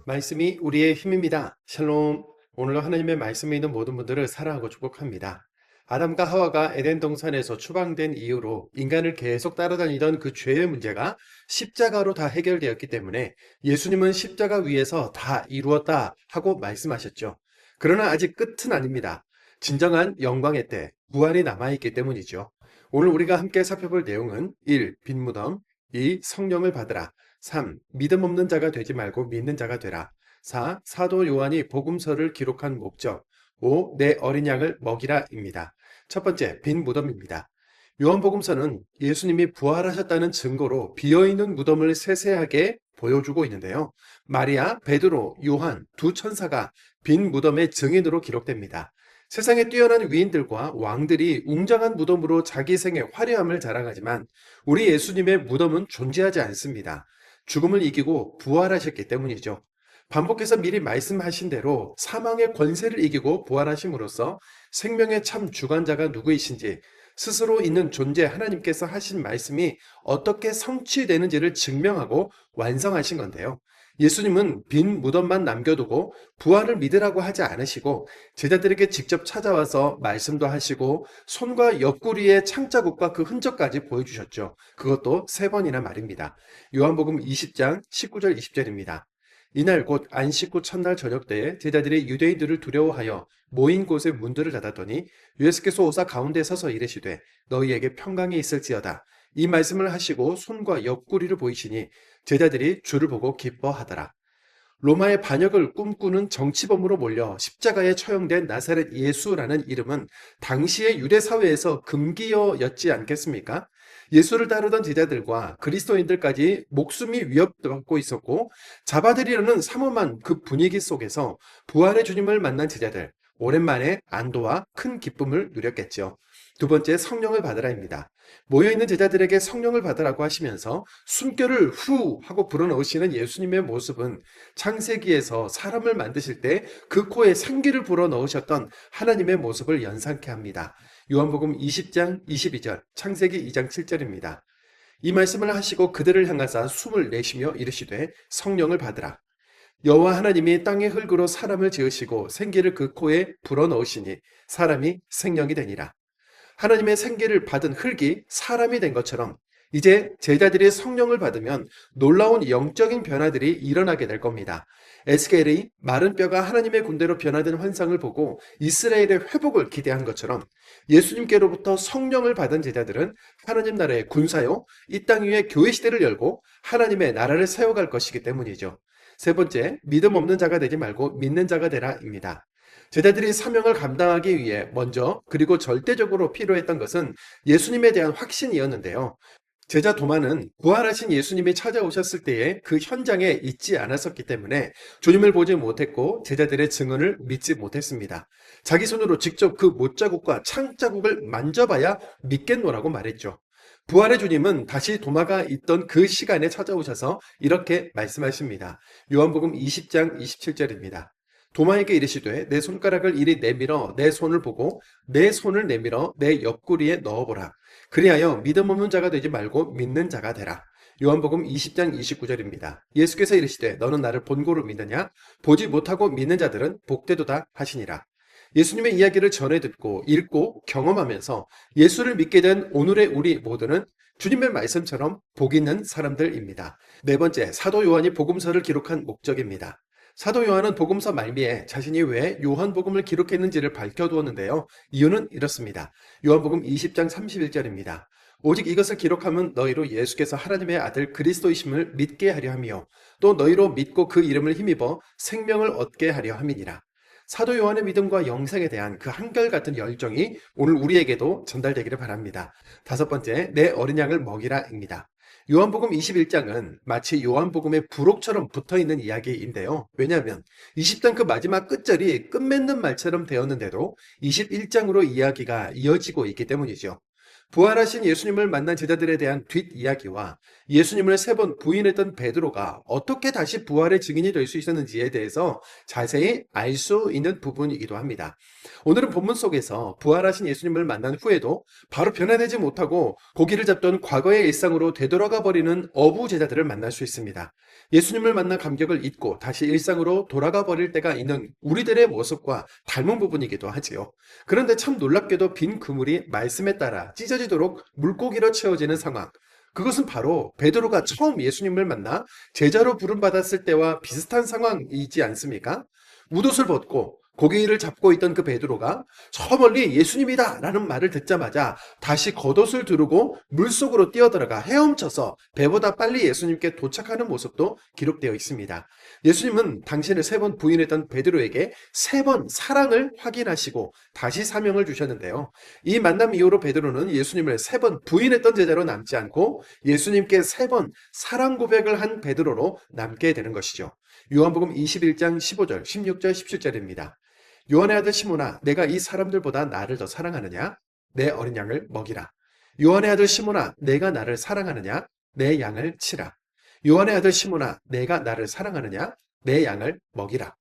말씀이 우리의 힘입니다. 샬롬. 오늘도 하나님의 말씀에 있는 모든 분들을 사랑하고 축복합니다. 아담과 하와가 에덴 동산에서 추방된 이후로 인간을 계속 따라다니던 그 죄의 문제가 십자가로 다 해결되었기 때문에 예수님은 십자가 위에서 다 이루었다 하고 말씀하셨죠. 그러나 아직 끝은 아닙니다. 진정한 영광의 때, 부활이 남아있기 때문이죠. 오늘 우리가 함께 살펴볼 내용은 1. 빈 무덤, 2. 성령을 받으라, 3. 믿음 없는 자가 되지 말고 믿는 자가 되라. 4. 사도 요한이 복음서를 기록한 목적. 5. 내 어린 양을 먹이라입니다. 첫 번째, 빈 무덤입니다. 요한복음서는 예수님이 부활하셨다는 증거로 비어있는 무덤을 세세하게 보여주고 있는데요. 마리아, 베드로, 요한 두 천사가 빈 무덤의 증인으로 기록됩니다. 세상에 뛰어난 위인들과 왕들이 웅장한 무덤으로 자기 생의 화려함을 자랑하지만 우리 예수님의 무덤은 존재하지 않습니다. 죽음을 이기고 부활하셨기 때문이죠. 반복해서 미리 말씀하신 대로 사망의 권세를 이기고 부활하심으로써 생명의 참 주관자가 누구이신지 스스로 있는 존재 하나님께서 하신 말씀이 어떻게 성취되는지를 증명하고 완성하신 건데요. 예수님은 빈 무덤만 남겨두고 부활을 믿으라고 하지 않으시고 제자들에게 직접 찾아와서 말씀도 하시고 손과 옆구리의 창자국과 그 흔적까지 보여주셨죠. 그것도 3번이나 말입니다. 요한복음 20장 19절 20절입니다. 이날 곧 안식 후 첫날 저녁 때에 제자들이 유대인들을 두려워하여 모인 곳의 문들을 닫았더니 예수께서 오사 가운데 서서 이르시되 너희에게 평강이 있을지어다. 이 말씀을 하시고 손과 옆구리를 보이시니 제자들이 주를 보고 기뻐하더라. 로마의 반역을 꿈꾸는 정치범으로 몰려 십자가에 처형된 나사렛 예수라는 이름은 당시의 유대 사회에서 금기어였지 않겠습니까? 예수를 따르던 제자들과 그리스도인들까지 목숨이 위협받고 있었고 잡아들이려는 삼엄한 그 분위기 속에서 부활의 주님을 만난 제자들, 오랜만에 안도와 큰 기쁨을 누렸겠죠. 두 번째, 성령을 받으라입니다. 모여있는 제자들에게 성령을 받으라고 하시면서 숨결을 후 하고 불어넣으시는 예수님의 모습은 창세기에서 사람을 만드실 때 그 코에 생기를 불어넣으셨던 하나님의 모습을 연상케 합니다. 요한복음 20장 22절, 창세기 2장 7절입니다. 이 말씀을 하시고 그들을 향하사 숨을 내쉬며 이르시되 성령을 받으라. 여호와 하나님이 땅의 흙으로 사람을 지으시고 생기를 그 코에 불어넣으시니 사람이 생명이 되니라. 하나님의 생기를 받은 흙이 사람이 된 것처럼 이제 제자들이 성령을 받으면 놀라운 영적인 변화들이 일어나게 될 겁니다. 에스겔이 마른 뼈가 하나님의 군대로 변화된 환상을 보고 이스라엘의 회복을 기대한 것처럼 예수님께로부터 성령을 받은 제자들은 하나님 나라의 군사요, 이 땅 위에 교회 시대를 열고 하나님의 나라를 세워갈 것이기 때문이죠. 세 번째, 믿음 없는 자가 되지 말고 믿는 자가 되라입니다. 제자들이 사명을 감당하기 위해 먼저 그리고 절대적으로 필요했던 것은 예수님에 대한 확신이었는데요. 제자 도마는 부활하신 예수님이 찾아오셨을 때에 그 현장에 있지 않았었기 때문에 주님을 보지 못했고 제자들의 증언을 믿지 못했습니다. 자기 손으로 직접 그 못자국과 창자국을 만져봐야 믿겠노라고 말했죠. 부활의 주님은 다시 도마가 있던 그 시간에 찾아오셔서 이렇게 말씀하십니다. 요한복음 20장 27절입니다. 도마에게 이르시되 내 손가락을 이리 내밀어 내 손을 보고 내 손을 내밀어 내 옆구리에 넣어보라. 그리하여 믿음 없는 자가 되지 말고 믿는 자가 되라. 요한복음 20장 29절입니다. 예수께서 이르시되 너는 나를 본고로 믿느냐? 보지 못하고 믿는 자들은 복되도다 하시니라. 예수님의 이야기를 전해 듣고 읽고 경험하면서 예수를 믿게 된 오늘의 우리 모두는 주님의 말씀처럼 복 있는 사람들입니다. 네 번째, 사도 요한이 복음서를 기록한 목적입니다. 사도 요한은 복음서 말미에 자신이 왜 요한복음을 기록했는지를 밝혀두었는데요. 이유는 이렇습니다. 요한복음 20장 31절입니다. 오직 이것을 기록하면 너희로 예수께서 하나님의 아들 그리스도이심을 믿게 하려 함이요 또 너희로 믿고 그 이름을 힘입어 생명을 얻게 하려 함이니라. 사도 요한의 믿음과 영생에 대한 그 한결같은 열정이 오늘 우리에게도 전달되기를 바랍니다. 다섯 번째, 내 어린 양을 먹이라입니다. 요한복음 21장은 마치 요한복음의 부록처럼 붙어있는 이야기인데요. 왜냐하면 20장 그 마지막 끝절이 끝맺는 말처럼 되었는데도 21장으로 이야기가 이어지고 있기 때문이죠. 부활하신 예수님을 만난 제자들에 대한 뒷이야기와 예수님을 3번 부인했던 베드로가 어떻게 다시 부활의 증인이 될 수 있었는지에 대해서 자세히 알 수 있는 부분이기도 합니다. 오늘은 본문 속에서 부활하신 예수님을 만난 후에도 바로 변화되지 못하고 고기를 잡던 과거의 일상으로 되돌아가 버리는 어부 제자들을 만날 수 있습니다. 예수님을 만난 감격을 잊고 다시 일상으로 돌아가 버릴 때가 있는 우리들의 모습과 닮은 부분이기도 하지요. 그런데 참 놀랍게도 빈 그물이 말씀에 따라 찢어지도록 물고기로 채워지는 상황. 그것은 바로 베드로가 처음 예수님을 만나 제자로 부름받았을 때와 비슷한 상황이지 않습니까? 웃옷을 벗고 고기를 잡고 있던 그 베드로가 저 멀리 예수님이다 라는 말을 듣자마자 다시 겉옷을 두르고 물속으로 뛰어들어가 헤엄쳐서 배보다 빨리 예수님께 도착하는 모습도 기록되어 있습니다. 예수님은 당신을 3번 부인했던 베드로에게 3번 사랑을 확인하시고 다시 사명을 주셨는데요. 이 만남 이후로 베드로는 예수님을 3번 부인했던 제자로 남지 않고 예수님께 3번 사랑 고백을 한 베드로로 남게 되는 것이죠. 요한복음 21장 15절, 16절, 17절입니다. 요한의 아들 시몬아, 내가 이 사람들보다 나를 더 사랑하느냐? 내 어린 양을 먹이라. 요한의 아들 시몬아, 내가 나를 사랑하느냐? 내 양을 치라. 요한의 아들 시몬아, 내가 나를 사랑하느냐? 내 양을 먹이라.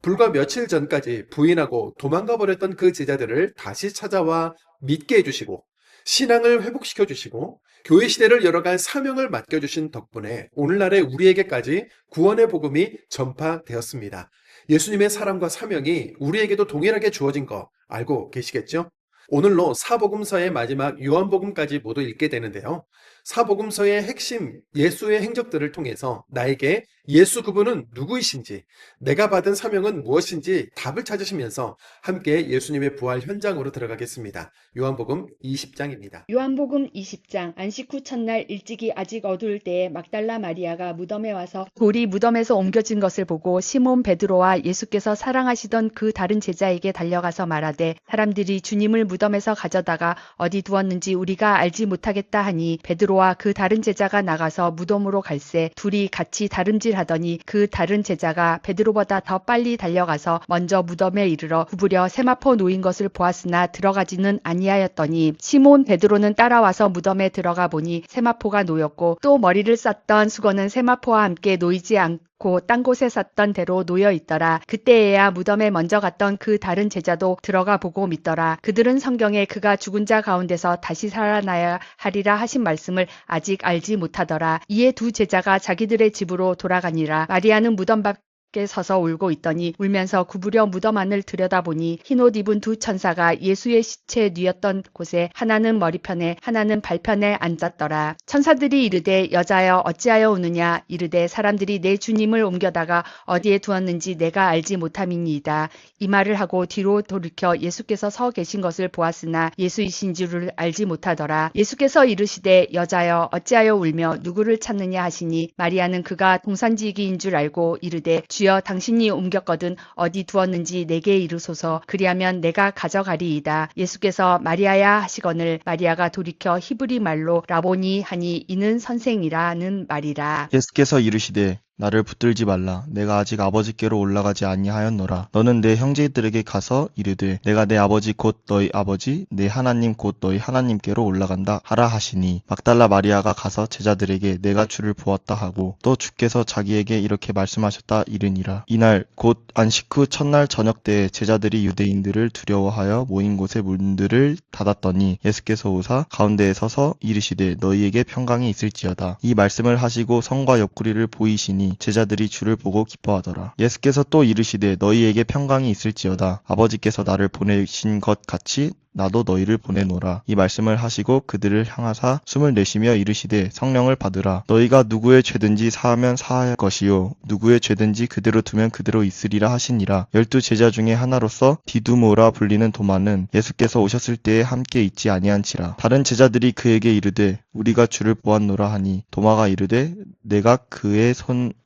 불과 며칠 전까지 부인하고 도망가 버렸던 그 제자들을 다시 찾아와 믿게 해주시고 신앙을 회복시켜 주시고 교회 시대를 열어갈 사명을 맡겨주신 덕분에 오늘날의 우리에게까지 구원의 복음이 전파되었습니다. 예수님의 사랑과 사명이 우리에게도 동일하게 주어진 거 알고 계시겠죠? 오늘로 사복음서의 마지막 요한복음까지 모두 읽게 되는데요. 사복음서의 핵심 예수의 행적들을 통해서 나에게 예수 그분은 누구이신지, 내가 받은 사명은 무엇인지 답을 찾으시면서 함께 예수님의 부활 현장으로 들어가겠습니다. 요한복음 20장입니다. 요한복음 20장. 안식 후 첫날 일찍이 아직 어두울 때에 막달라 마리아가 무덤에 와서 돌이 무덤에서 옮겨진 것을 보고 시몬 베드로와 예수께서 사랑하시던 그 다른 제자에게 달려가서 말하되 사람들이 주님을 무덤에서 가져다가 어디 두었는지 우리가 알지 못하겠다 하니 베드로와 그 다른 제자가 나가서 무덤으로 갈새 둘이 같이 다름질하더니 그 다른 제자가 베드로보다 더 빨리 달려가서 먼저 무덤에 이르러 구부려 세마포 놓인 것을 보았으나 들어가지는 아니하였더니 시몬 베드로는 따라와서 무덤에 들어가 보니 세마포가 놓였고 또 머리를 쌌던 수건은 세마포와 함께 놓이지 않고 딴 곳에 쌌던 대로 놓여 있더라. 그때에야 무덤에 먼저 갔던 그 다른 제자도 들어가 보고 믿더라. 그들은 성경에 그가 죽은 자 가운데서 다시 살아나야 하리라 하신 말씀을 아직 알지 못하더라. 이에 두 제자가 자기들의 집으로 돌아가니라. 마리아는 무덤 밖에 서서 울고 있더니 울면서 구부려 무덤 안을 들여다보니 흰옷 입은 두 천사가 예수의 시체 뉘었던 곳에 하나는 머리편에 하나는 발편에 앉았더라. 천사들이 이르되 여자여 어찌하여 우느냐? 이르되 사람들이 내 주님을 옮겨다가 어디에 두었는지 내가 알지 못함이니이다. 이 말을 하고 뒤로 돌이켜 예수께서 서 계신 것을 보았으나 예수이신 줄을 알지 못하더라. 예수께서 이르시되 여자여 어찌하여 울며 누구를 찾느냐 하시니 마리아는 그가 동산지기인 줄 알고 이르되 주여 당신이 옮겼거든 어디 두었는지 내게 이르소서. 그리하면 내가 가져가리이다. 예수께서 마리아야 하시거늘 마리아가 돌이켜 히브리 말로 라보니 하니 이는 선생이라는 말이라. 예수께서 이르시되 나를 붙들지 말라. 내가 아직 아버지께로 올라가지 아니하였노라. 너는 내 형제들에게 가서 이르되 내가 내 아버지 곧 너희 아버지 내 하나님 곧 너희 하나님께로 올라간다 하라 하시니 막달라 마리아가 가서 제자들에게 내가 주를 보았다 하고 또 주께서 자기에게 이렇게 말씀하셨다 이르니라. 이날 곧 안식 후 첫날 저녁 때에 제자들이 유대인들을 두려워하여 모인 곳에 문들을 닫았더니 예수께서 오사 가운데에 서서 이르시되 너희에게 평강이 있을지어다. 이 말씀을 하시고 성과 옆구리를 보이시니 제자들이 주를 보고 기뻐하더라. 예수께서 또 이르시되 너희에게 평강이 있을지어다. 아버지께서 나를 보내신 것 같이 나도 너희를 보내노라. 이 말씀을 하시고 그들을 향하사 숨을 내쉬며 이르시되 성령을 받으라. 너희가 누구의 죄든지 사하면 사할 것이요 누구의 죄든지 그대로 두면 그대로 있으리라 하시니라. 12 제자 중에 하나로서 디두모라 불리는 도마는 예수께서 오셨을 때에 함께 있지 아니한지라. 다른 제자들이 그에게 이르되 우리가 주를 보았노라 하니 도마가 이르되 내가 그의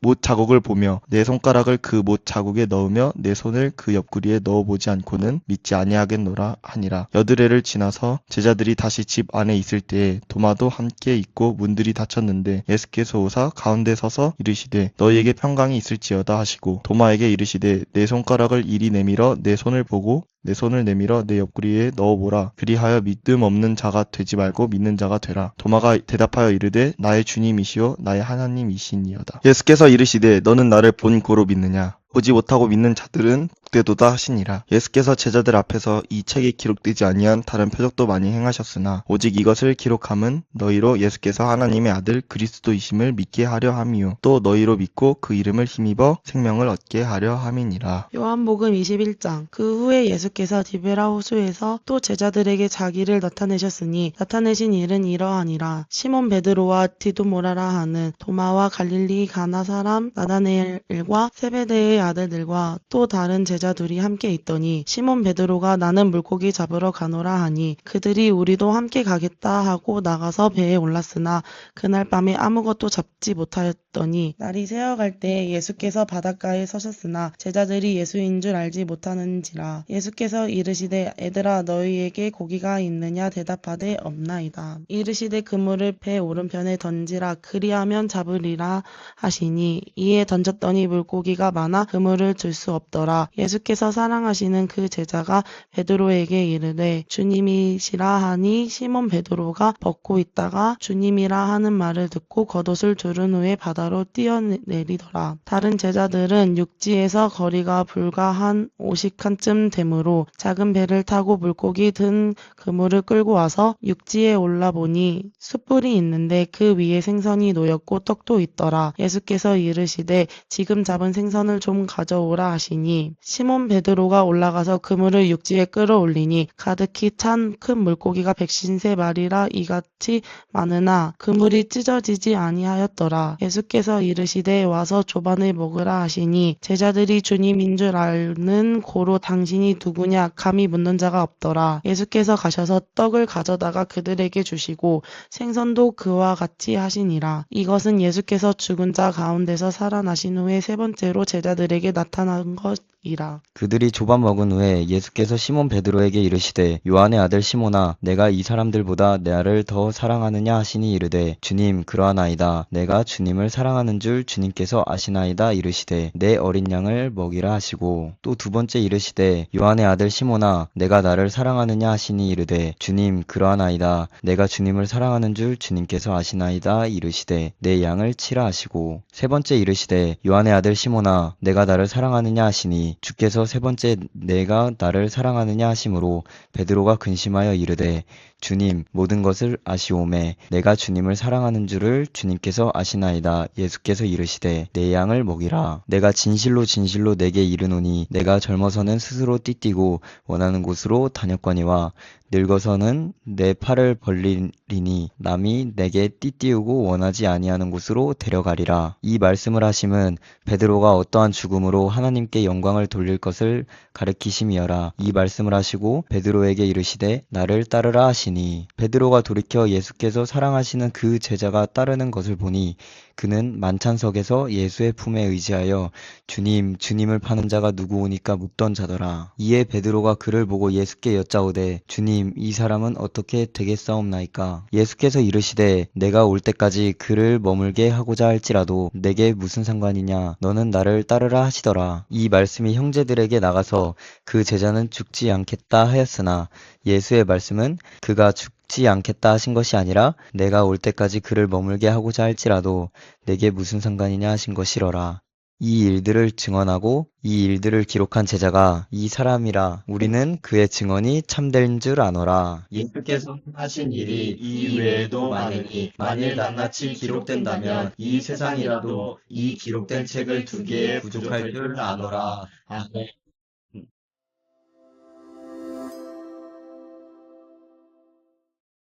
못 자국을 보며 내 손가락을 그 못 자국에 넣으며 내 손을 그 옆구리에 넣어보지 않고는 믿지 아니하겠노라 하니라. 여드레를 지나서 제자들이 다시 집 안에 있을 때에 도마도 함께 있고 문들이 닫혔는데 예수께서 오사 가운데 서서 이르시되 너희에게 평강이 있을지어다 하시고 도마에게 이르시되 내 손가락을 이리 내밀어 내 손을 보고 내 손을 내밀어 내 옆구리에 넣어보라. 그리하여 믿음 없는 자가 되지 말고 믿는 자가 되라. 도마가 대답하여 이르되 나의 주님이시오 나의 하나님이시니이다. 예수께서 이르시되 너는 나를 본고로 믿느냐? 보지 못하고 믿는 자들은 복되도다 하시니라. 예수께서 제자들 앞에서 이 책에 기록되지 아니한 다른 표적도 많이 행하셨으나 오직 이것을 기록함은 너희로 예수께서 하나님의 아들 그리스도이심을 믿게 하려 함이요 또 너희로 믿고 그 이름을 힘입어 생명을 얻게 하려 함이니라. 요한복음 21장. 그 후에 예수께서 디베라 호수에서 또 제자들에게 자기를 나타내셨으니 나타내신 일은 이러하니라. 시몬 베드로와 디두모라라 하는 도마와 갈릴리 가나 사람 나다나엘과 세베대의 아들들과 또 다른 제자들이 함께 있더니 시몬 베드로가 나는 물고기 잡으러 가노라 하니 그들이 우리도 함께 가겠다 하고 나가서 배에 올랐으나 그날 밤에 아무것도 잡지 못하였더니 날이 새어갈 때 예수께서 바닷가에 서셨으나 제자들이 예수인 줄 알지 못하는지라. 예수께서 이르시되 애들아 너희에게 고기가 있느냐 대답하되 없나이다. 이르시되 그물을 배 오른편에 던지라 그리하면 잡으리라 하시니 이에 던졌더니 물고기가 많아 그물을 들 수 없더라. 예수께서 사랑하시는 그 제자가 베드로에게 이르되 주님이시라 하니 시몬 베드로가 벗고 있다가 주님이라 하는 말을 듣고 겉옷을 두른 후에 바다로 뛰어내리더라. 다른 제자들은 육지에서 거리가 불과 한 50칸쯤 되므로 작은 배를 타고 물고기 든 그물을 끌고 와서 육지에 올라보니 숯불이 있는데 그 위에 생선이 놓였고 떡도 있더라. 예수께서 이르시되 지금 잡은 생선을 좀 가져오라 하시니 시몬 베드로가 올라가서 그물을 육지에 끌어올리니 가득히 찬 큰 물고기가 153마리라 이같이 많으나 그물이 찢어지지 아니하였더라. 예수께서 이르시되 와서 조반을 먹으라 하시니 제자들이 주님인 줄 아는 고로 당신이 누구냐 감히 묻는 자가 없더라. 예수께서 가셔서 떡을 가져다가 그들에게 주시고 생선도 그와 같이 하시니라. 이것은 예수께서 죽은 자 가운데서 살아나신 후에 세 번째로 제자들에게 나타난 것이라. 그들이 조반 먹은 후에 예수께서 시몬 베드로에게 이르시되 요한의 아들 시몬아 내가 이 사람들보다 나를 더 사랑하느냐 하시니 이르되 주님 그러하나이다. 내가 주님을 사랑하는 줄 주님께서 아시나이다 이르시되 내 어린 양을 먹이라 하시고 또 두 번째 이르시되 요한의 아들 시몬아 내가 나를 사랑하느냐 하시니 이르되 주님 그러하나이다. 내가 주님을 사랑하는 줄 주님께서 아시나이다 이르시되 내 양을 치라 하시고 세 번째 이르시되 요한의 아들 시몬아 내가 나를 사랑하느냐 하시니 주께서 세 번째 내가 나를 사랑하느냐 하심으로 베드로가 근심하여 이르되 주님 모든 것을 아시오매 내가 주님을 사랑하는 줄을 주님께서 아시나이다. 예수께서 이르시되 내 양을 먹이라. 내가 진실로 진실로 내게 이르노니 내가 젊어서는 스스로 띠띠고 원하는 곳으로 다녔거니와 늙어서는 내 팔을 벌리리니 남이 내게 띠띠우고 원하지 아니하는 곳으로 데려가리라. 이 말씀을 하심은 베드로가 어떠한 죽음으로 하나님께 영광을 돌릴 것을 가르치심이어라. 이 말씀을 하시고 베드로에게 이르시되 나를 따르라 하시니 베드로가 돌이켜 예수께서 사랑하시는 그 제자가 따르는 것을 보니 그는 만찬석에서 예수의 품에 의지하여 주님, 주님을 파는 자가 누구오니까 묻던 자더라. 이에 베드로가 그를 보고 예수께 여짜오되 주님, 이 사람은 어떻게 되겠사옵나이까? 예수께서 이르시되 내가 올 때까지 그를 머물게 하고자 할지라도 내게 무슨 상관이냐? 너는 나를 따르라 하시더라. 이 말씀이 형제들에게 나가서 그 제자는 죽지 않겠다 하였으나 예수의 말씀은 그가 죽지 않겠다 하신 것이 아니라 내가 올 때까지 그를 머물게 하고자 할지라도 내게 무슨 상관이냐 하신 것이러라. 이 일들을 증언하고 이 일들을 기록한 제자가 이 사람이라 우리는 그의 증언이 참된 줄 아노라. 예수께서 하신 일이 이 외에도 많으니 만일 낱낱이 기록된다면 이 세상이라도 이 기록된 책을 두 개에 부족할 줄 아노라. 아멘.